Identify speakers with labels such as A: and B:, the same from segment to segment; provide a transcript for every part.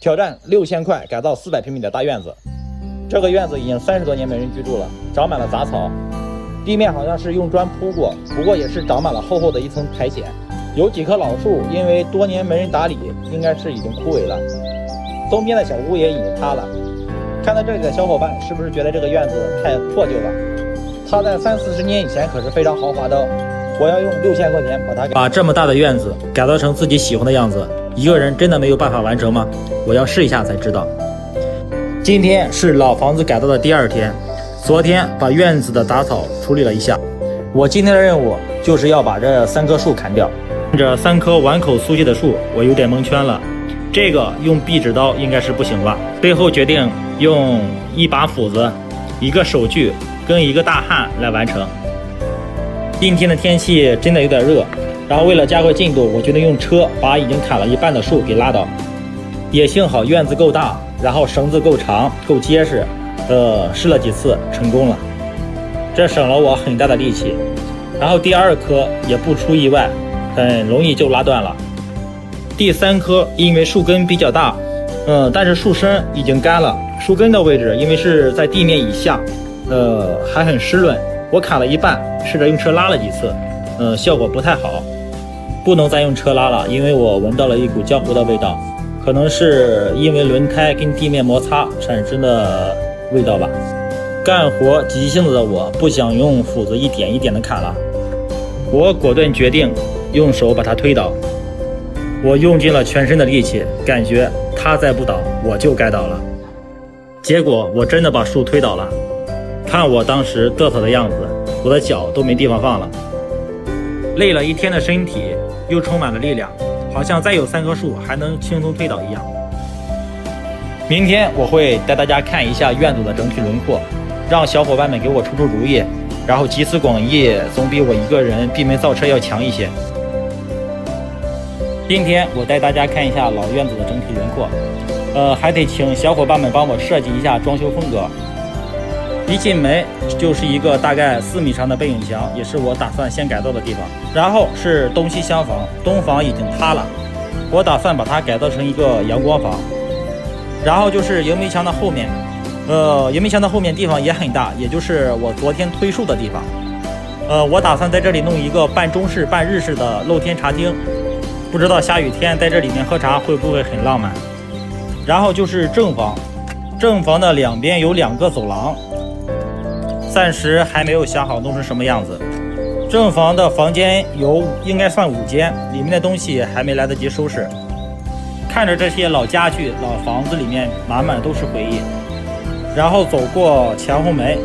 A: 挑战6000块改造400平米的大院子。这个院子已经30多年没人居住了，长满了杂草，地面好像是用砖铺过，不过也是长满了厚厚的一层苔藓。有几棵老树因为多年没人打理，应该是已经枯萎了。东边的小屋也已经塌了。看到这里的小伙伴是不是觉得这个院子太破旧了？它在30-40年以前可是非常豪华的哦。我要用6000块钱把这么大的院子改造成自己喜欢的样子，一个人真的没有办法完成吗？我要试一下才知道。今天是老房子改造的第2天，昨天把院子的杂草处理了一下。我今天的任务就是要把这3棵树砍掉。这3棵碗口粗细的树，我有点蒙圈了。这个用壁纸刀应该是不行吧？最后决定用一把斧子、一个手锯跟一个大焊来完成。今天的天气真的有点热，然后为了加快进度，我决定用车把已经砍了一半的树给拉倒。也幸好院子够大，然后绳子够长够结实，试了几次成功了，这省了我很大的力气。然后第2棵也不出意外，很容易就拉断了。第3棵因为树根比较大，但是树身已经干了，树根的位置因为是在地面以下，还很湿润。我砍了一半，试着用车拉了几次，效果不太好，不能再用车拉了，因为我闻到了一股焦糊的味道，可能是因为轮胎跟地面摩擦产生的味道吧。干活急性子的我不想用斧子一点一点的砍了，我果断决定用手把它推倒。我用尽了全身的力气，感觉它再不倒我就该倒了。结果我真的把树推倒了，看我当时嘚瑟的样子，我的脚都没地方放了。累了一天的身体又充满了力量，好像再有3棵树还能轻松推倒一样。明天我会带大家看一下院子的整体轮廓，让小伙伴们给我出主意，然后集思广益总比我一个人闭门造车要强一些。今天我带大家看一下老院子的整体轮廓，还得请小伙伴们帮我设计一下装修风格。一进门就是一个大概4米长的背影墙，也是我打算先改造的地方。然后是东西厢房，东房已经塌了，我打算把它改造成一个阳光房。然后就是迎门墙的后面，迎门墙的后面地方也很大，也就是我昨天推树的地方。我打算在这里弄一个半中式半日式的露天茶厅，不知道下雨天在这里面喝茶会不会很浪漫。然后就是正房，正房的2边有2个走廊，暂时还没有想好弄成什么样子。正房的房间应该算5间，里面的东西还没来得及收拾。看着这些老家具，老房子里面满满都是回忆。然后走过前后门，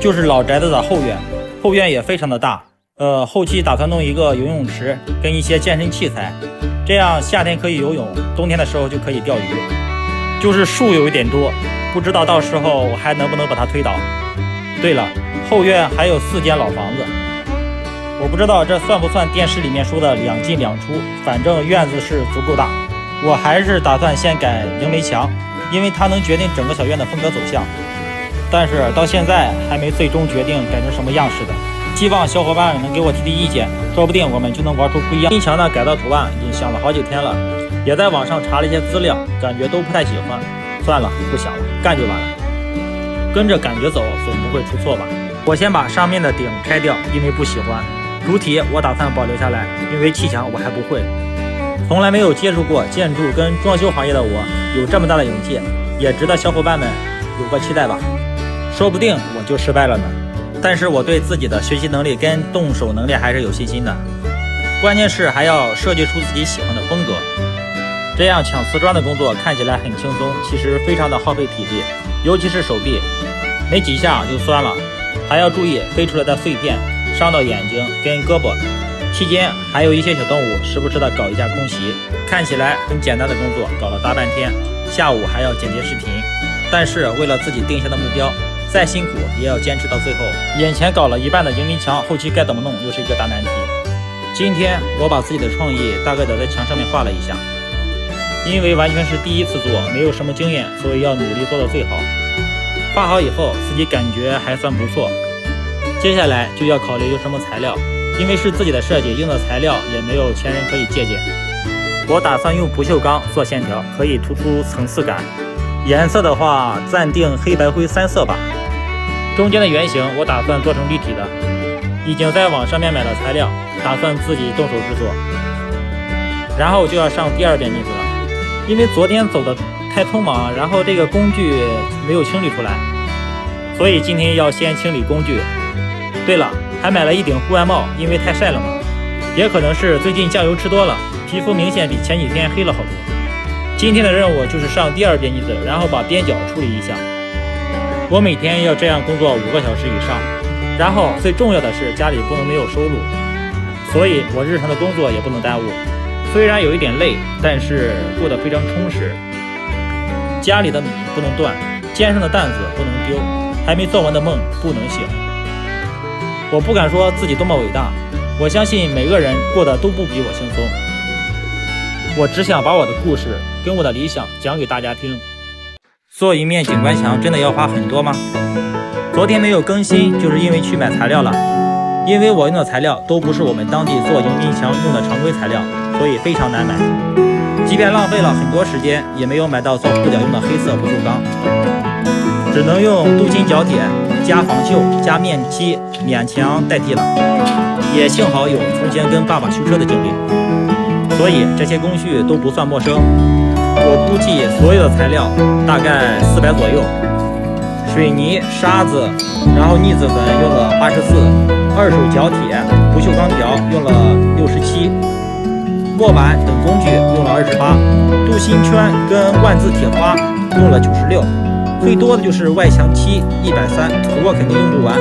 A: 就是老宅子的后院，后院也非常的大。后期打算弄一个游泳池跟一些健身器材，这样夏天可以游泳，冬天的时候就可以钓鱼。就是树有一点多，不知道到时候我还能不能把它推倒。对了，后院还有4间老房子，我不知道这算不算电视里面说的2进2出，反正院子是足够大。我还是打算先改迎门墙，因为它能决定整个小院的风格走向，但是到现在还没最终决定改成什么样式的。希望小伙伴们能给我提意见，说不定我们就能玩出不一样。门墙的改造图案已经想了好几天了，也在网上查了一些资料，感觉都不太喜欢。算了，不想了，干就完了。跟着感觉走，总不会出错吧？我先把上面的顶拆掉，因为不喜欢。主体我打算保留下来，因为砌墙我还不会。从来没有接触过建筑跟装修行业的我，有这么大的勇气，也值得小伙伴们有个期待吧。说不定我就失败了呢。但是我对自己的学习能力跟动手能力还是有信心的，关键是还要设计出自己喜欢的风格，这样抢瓷砖的工作看起来很轻松，其实非常的耗费体力，尤其是手臂，没几下就酸了，还要注意飞出来的碎片伤到眼睛跟胳膊。期间还有一些小动物时不时的搞一下空袭，看起来很简单的工作搞了大半天，下午还要剪辑视频，但是为了自己定下的目标，再辛苦也要坚持到最后。眼前搞了一半的迎门墙，后期该怎么弄又是一个大难题。今天我把自己的创意大概的在墙上面画了一下，因为完全是第一次做，没有什么经验，所以要努力做到最好。画好以后自己感觉还算不错，接下来就要考虑用什么材料，因为是自己的设计，用的材料也没有前人可以借鉴。我打算用不锈钢做线条，可以突出层次感。颜色的话，暂定黑白灰3色吧。中间的圆形我打算做成立体的，已经在网上面买了材料，打算自己动手制作。然后就要上第2遍腻子了，因为昨天走的太匆忙，然后这个工具没有清理出来，所以今天要先清理工具。对了，还买了一顶户外帽，因为太晒了嘛，也可能是最近酱油吃多了，皮肤明显比前几天黑了好多。今天的任务就是上第2遍腻子，然后把边角处理一下。我每天要这样工作5个小时以上，然后最重要的是家里不能没有收入，所以我日常的工作也不能耽误。虽然有一点累，但是过得非常充实。家里的米不能断，肩上的担子不能丢，还没做完的梦不能醒。我不敢说自己多么伟大，我相信每个人过得都不比我轻松。我只想把我的故事跟我的理想讲给大家听。做一面景观墙真的要花很多吗？昨天没有更新，就是因为去买材料了。因为我用的材料都不是我们当地做迎宾墙用的常规材料，所以非常难买。即便浪费了很多时间，也没有买到做护脚用的黑色不锈钢，只能用镀金角铁加防锈加面漆勉强代替了。也幸好有从前跟爸爸修车的经历，所以这些工序都不算陌生。我估计所有的材料大概400左右，水泥、沙子，然后腻子粉用了84，2手角铁、不锈钢条用了67，木板等工具用了28，镀锌圈跟万字铁花用了96，最多的就是外墙漆130，不过肯定用不完。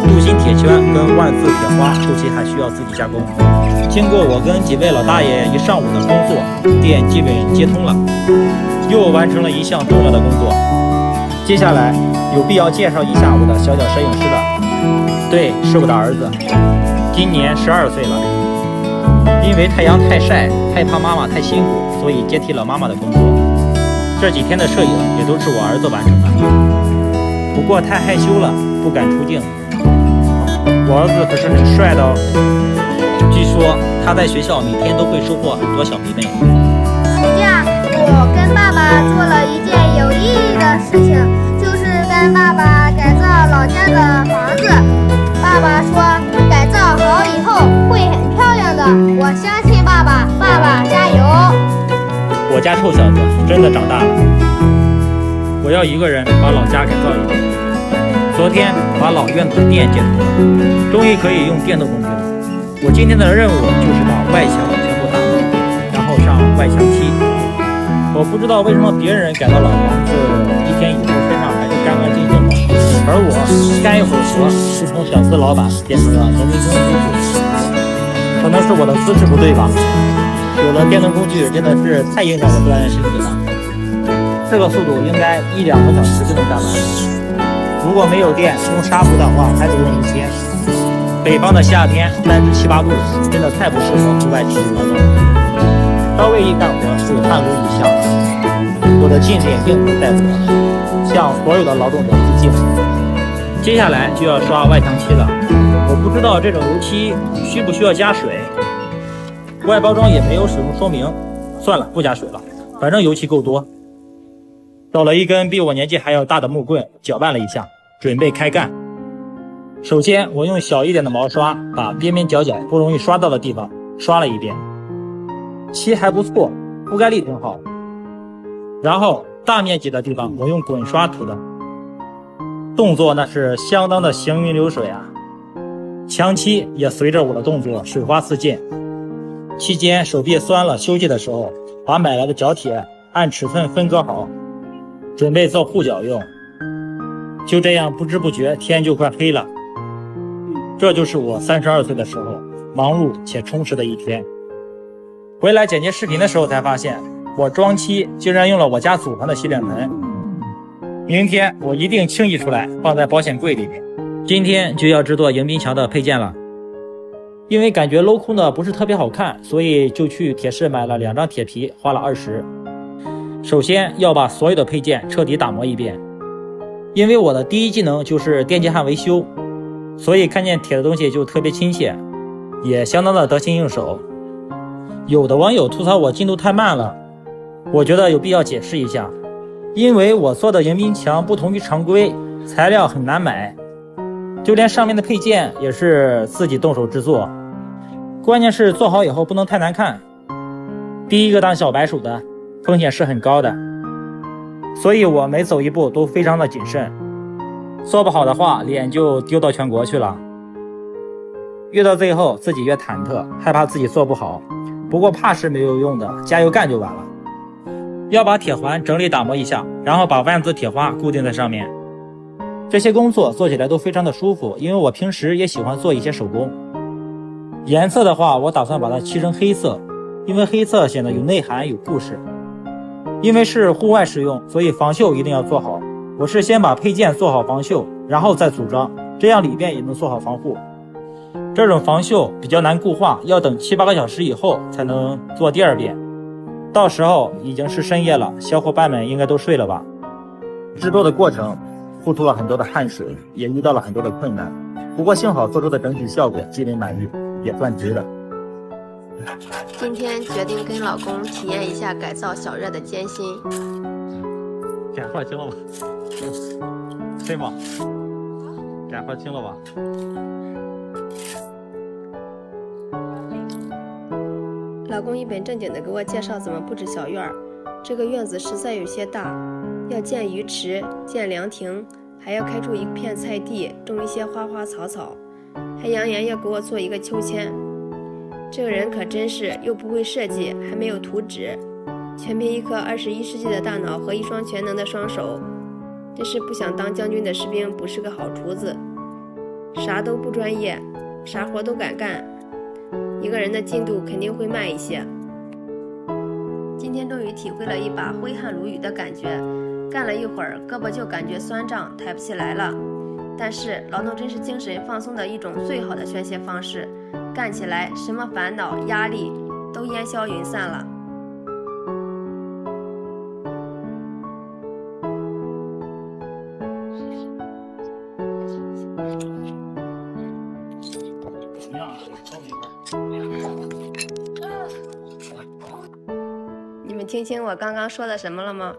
A: 镀锌铁圈跟万字铁花后期还需要自己加工。经过我跟几位老大爷一上午的工作，店基本接通了，又完成了一项重要的工作。接下来有必要介绍一下我的小摄影师了。对，是我的儿子，今年12岁了。因为太阳太晒，害怕妈妈太辛苦，所以接替了妈妈的工作。这几天的摄影也都是我儿子完成的，不过太害羞了，不敢出镜。我儿子可是很帅的哦，据说他在学校每天都会收获很多小迷妹。
B: 暑假我跟爸爸做了一件有意义的事情，就是跟爸爸改造老家的房子。爸爸说改造好以后会很漂亮的，我相信爸爸，爸爸加油！
A: 我家臭小子真的长大了，我要一个人把老家改造一遍。昨天把老院子的电接通了，终于可以用电动工具了。我今天的任务就是把外墙全部打磨，然后上外墙漆。我不知道为什么别人改造老房子1天以后身上还是干干净净的，而我干一会儿活就从小资老板变成了农民工夫妇。可能是我的姿势不对吧，有了电动工具真的是太影响我锻炼身体了。这个速度应该1-2个小时就能干完。如果没有电，用纱布的话还得用1天。北方的夏天3至7、8度，真的太不适合户外体力劳动。稍微一干活就汗如雨下，我的近视眼镜都戴不了，向所有的劳动者致敬。接下来就要刷外墙漆了，我不知道这种油漆需不需要加水，外包装也没有使用说明，算了，不加水了，反正油漆够多。找了一根比我年纪还要大的木棍，搅拌了一下，准备开干。首先我用小一点的毛刷把边边角角不容易刷到的地方刷了一遍，漆还不错，覆盖力挺好。然后大面积的地方我用滚刷涂的，动作那是相当的行云流水啊，墙漆也随着我的动作水花四溅。期间手臂酸了，休息的时候把买来的角铁按尺寸分割好，准备做护脚用。就这样不知不觉天就快黑了。这就是我32岁的时候忙碌且充实的一天。回来剪辑视频的时候才发现，我装漆竟然用了我家祖传的洗脸盆。明天我一定清洗出来放在保险柜里面。今天就要制作迎宾墙的配件了，因为感觉镂空的不是特别好看，所以就去铁市买了2张铁皮，花了20。首先要把所有的配件彻底打磨一遍，因为我的第一技能就是电气焊维修，所以看见铁的东西就特别亲切，也相当的得心应手。有的网友吐槽我进度太慢了，我觉得有必要解释一下，因为我做的迎宾墙不同于常规，材料很难买，就连上面的配件也是自己动手制作，关键是做好以后不能太难看。第一个当小白鼠的风险是很高的，所以我每走一步都非常的谨慎，做不好的话脸就丢到全国去了。越到最后自己越忐忑，害怕自己做不好，不过怕是没有用的，加油干就完了。要把铁环整理打磨一下，然后把万字铁花固定在上面。这些工作做起来都非常的舒服，因为我平时也喜欢做一些手工。颜色的话，我打算把它漆成黑色，因为黑色显得有内涵有故事。因为是户外使用，所以防锈一定要做好。我是先把配件做好防锈，然后再组装，这样里边也能做好防护。这种防锈比较难固化，要等7、8个小时以后才能做第2遍。到时候已经是深夜了，小伙伴们应该都睡了吧。制作的过程付出了很多的汗水，也遇到了很多的困难，不过幸好做出的整体效果基本满意，也算值了。
C: 今天决定跟老公体验一下改造小热的艰辛。
A: 感化清了吗？对吗？感化清了吧？
C: 老公一本正经地给我介绍怎么布置小院儿。这个院子实在有些大，要建鱼池、建凉亭，还要开出一片菜地，种一些花花草草，还扬言要给我做一个秋千。这个人可真是又不会设计，还没有图纸，全凭一颗21世纪的大脑和一双全能的双手。这是不想当将军的士兵，不是个好厨子，啥都不专业，啥活都敢干，一个人的进度肯定会慢一些。今天终于体会了一把挥汗如雨的感觉，干了一会儿，胳膊就感觉酸胀，抬不起来了。但是劳动真是精神放松的一种最好的宣泄方式，干起来什么烦恼压力都烟消云散了。你们听清我刚刚说的什么了吗？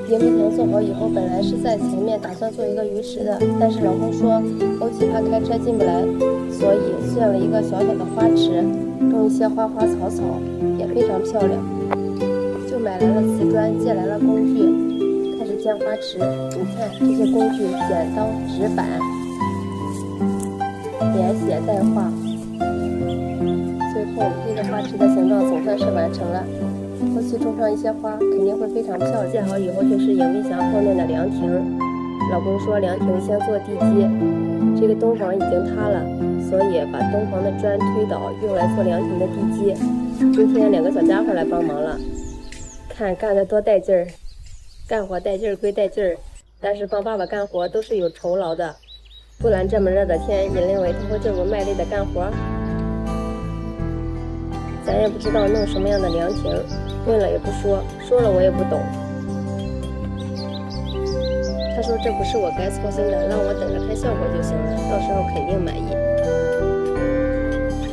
C: 迎宾墙做好以后，本来是在前面打算做一个鱼池的，但是老公说枸杞怕开车进不来，所以建了一个小小的花池，种一些花花草草，也非常漂亮。就买来了瓷砖，借来了工具，开始建花池。你看这些工具：剪刀、纸板、连写带画。最后，这个花池的形状总算是完成了。后期种上一些花，肯定会非常漂亮。建好以后就是迎宾墙后面的凉亭。老公说凉亭先做地基，这个东房已经塌了，所以把东房的砖推倒，用来做凉亭的地基。今天2个小家伙来帮忙了，看干得多带劲儿！干活带劲儿归带劲儿，但是帮爸爸干活都是有酬劳的，不然这么热的天，你认为他会这么卖力的干活？咱也不知道弄什么样的凉亭，问了也不说，说了我也不懂。他说这不是我该操心的，让我等着看效果就行了，到时候肯定满意。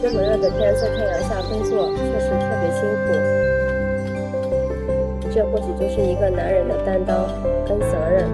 C: 这么热的天在太阳下工作，确实特别辛苦。这或许就是一个男人的担当跟责任。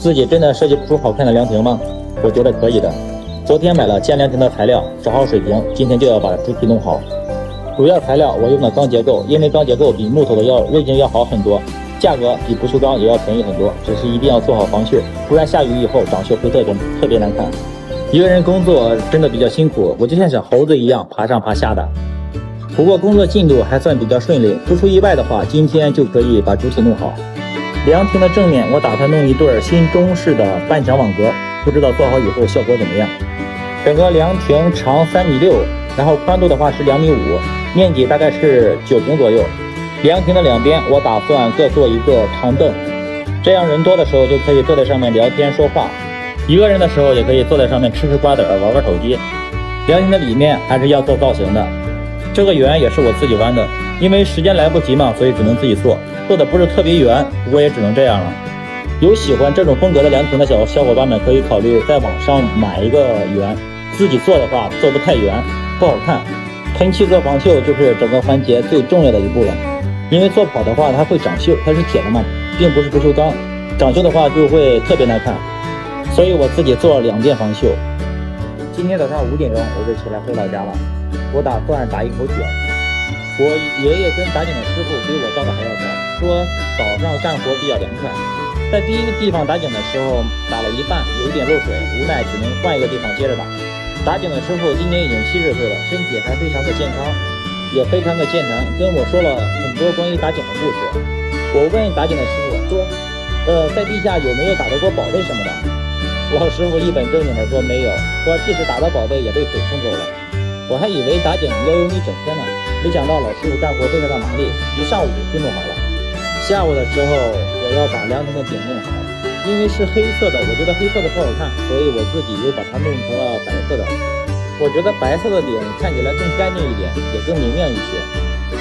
A: 自己真的设计不出好看的凉亭吗？我觉得可以的。昨天买了建凉亭的材料，找好水平，今天就要把主体弄好。主要材料我用的钢结构，因为钢结构比木头的韧性要好很多，价格比不锈钢也要便宜很多。只是一定要做好防锈，不然下雨以后长锈会特别难看。一个人工作真的比较辛苦，我就像小猴子一样爬上爬下的。不过工作进度还算比较顺利，不出意外的话，今天就可以把主体弄好。凉亭的正面我打算弄一对新中式的半墙网格，不知道做好以后效果怎么样。整个凉亭长3.6米，然后宽度的话是2.5米，面积大概是9平左右。凉亭的两边我打算各做一个长凳，这样人多的时候就可以坐在上面聊天说话，一个人的时候也可以坐在上面吃瓜子玩玩手机。凉亭的里面还是要做造型的，这个圆也是我自己弯的，因为时间来不及嘛，所以只能自己做的不是特别圆，不过也只能这样了。有喜欢这种风格的凉亭的小伙伴们可以考虑在网上买一个圆，自己做的话做不太圆不好看。喷漆和防锈就是整个环节最重要的一步了，因为做不好的话它会长锈，它是铁的嘛，并不是不锈钢，长锈的话就会特别难看，所以我自己做了2遍防锈。今天早上5点钟我就起来回老家了，我打算打一口井。我爷爷跟打井的师傅比我造的还要早，说早上干活比较凉快。在第一个地方打井的时候打了一半，有一点漏水，无奈只能换一个地方接着打。打井的师傅今年已经70岁了，身体还非常的健康，也非常的健谈，跟我说了很多关于打井的故事。我问打井的师傅说，在地下有没有打到过宝贝什么的？老师傅一本正经的说没有，说即使打到宝贝也被水冲走了。我还以为打井要用一整天呢，没想到老师傅干活非常的麻利，一上午就弄好了。下午的时候我要把凉亭的井弄好，因为是黑色的，我觉得黑色的不好看，所以我自己又把它弄成了白色的。我觉得白色的顶看起来更干净一点，也更明亮一些。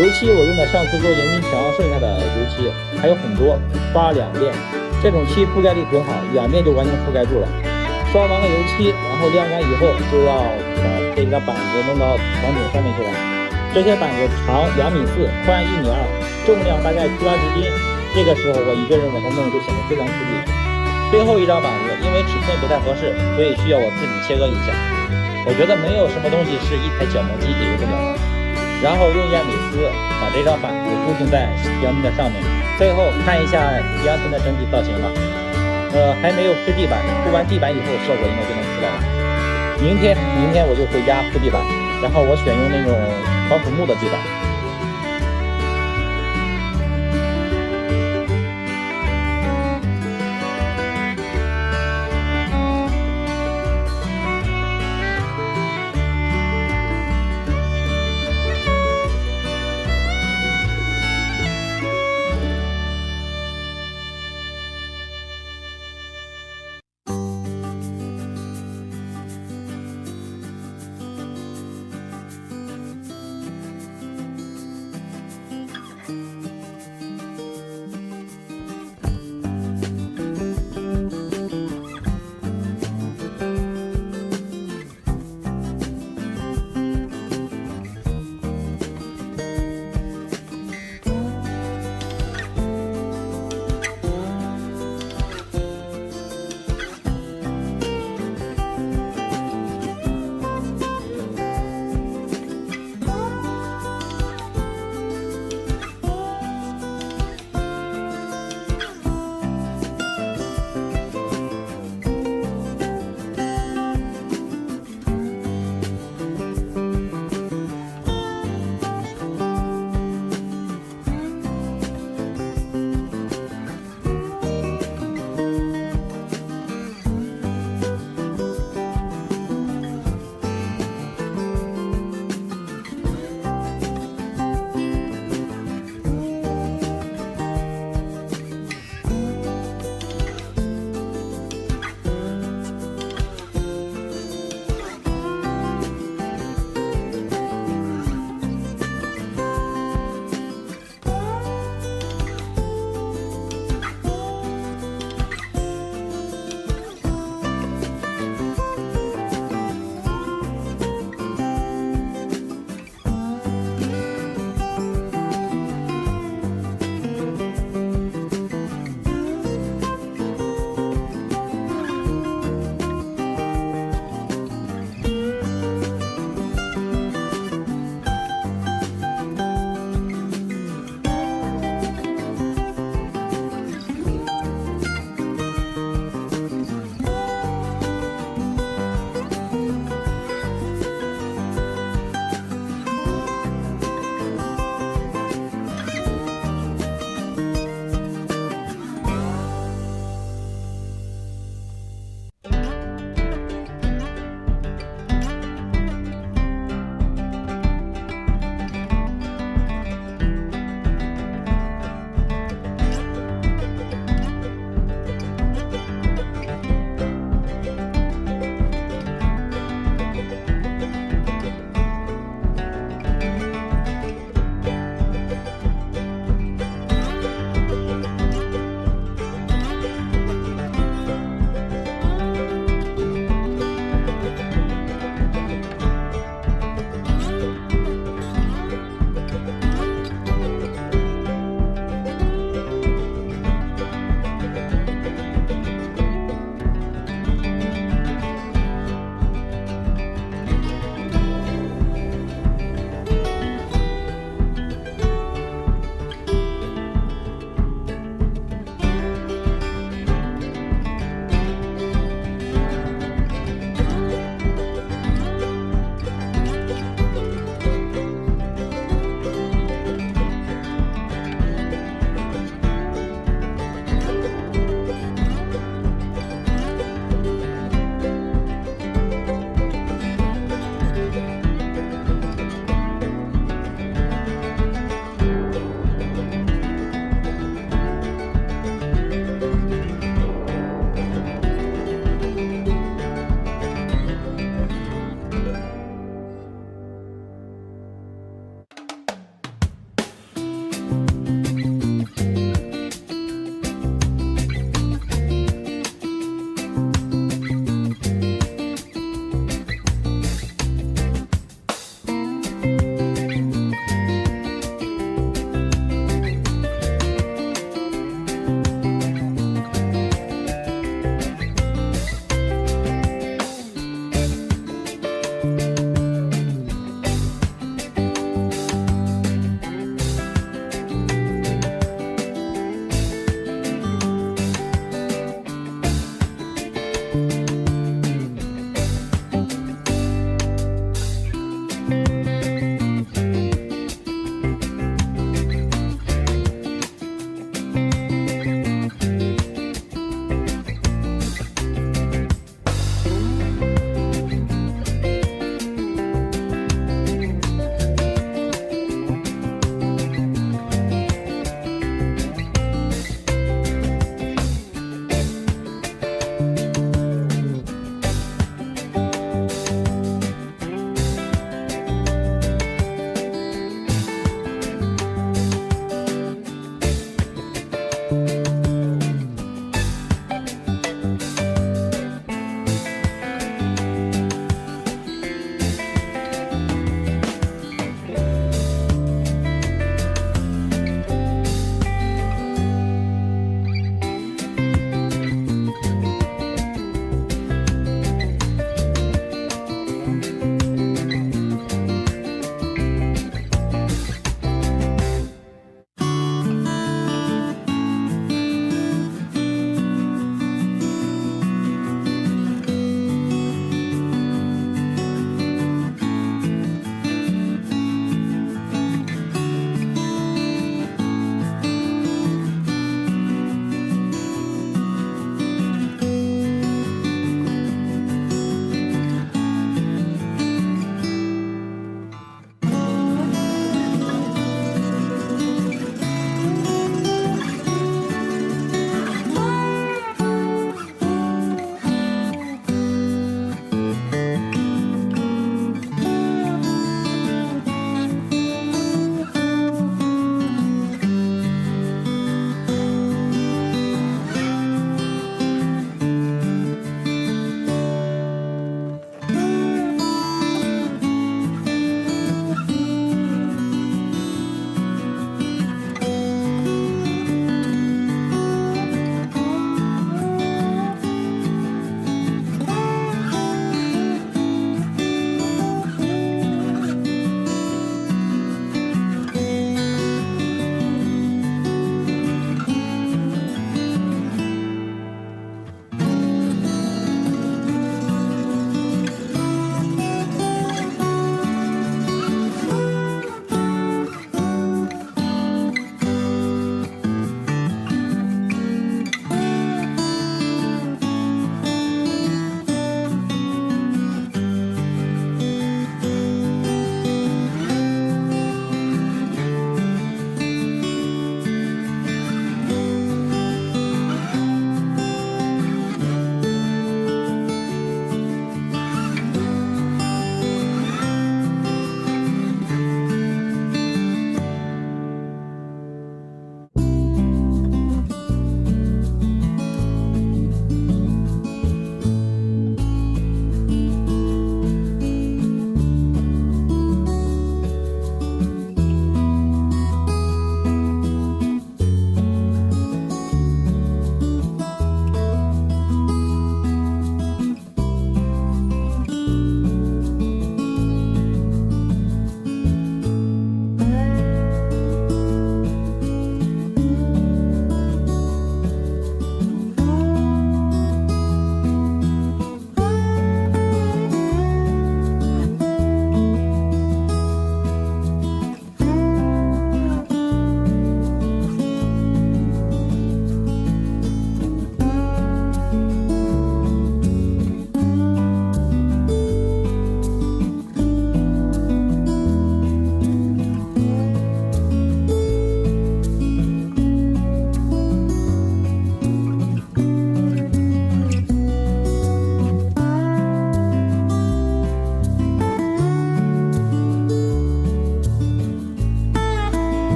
A: 油漆我用的上次做迎宾墙剩下的油漆还有很多，刷了2遍，这种漆覆盖力挺好，2遍就完全覆盖住了。刷完了油漆，然后晾干以后就要把这个板子弄到房顶上面去了。这些板子长2.4米，宽1.2米，重量大概7、80斤。这个时候我一个人把它弄就显得非常吃力。最后一张板子因为尺寸不太合适，所以需要我自己切割一下。我觉得没有什么东西是一台角磨机解决不了的。然后用亚米丝把这张板子固定在凉亭的上面。最后看一下凉亭的整体造型吧。还没有铺地板，铺完地板以后效果应该就能出来了。明天我就回家铺地板，然后我选用那种防腐木的地板。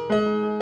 B: 拜。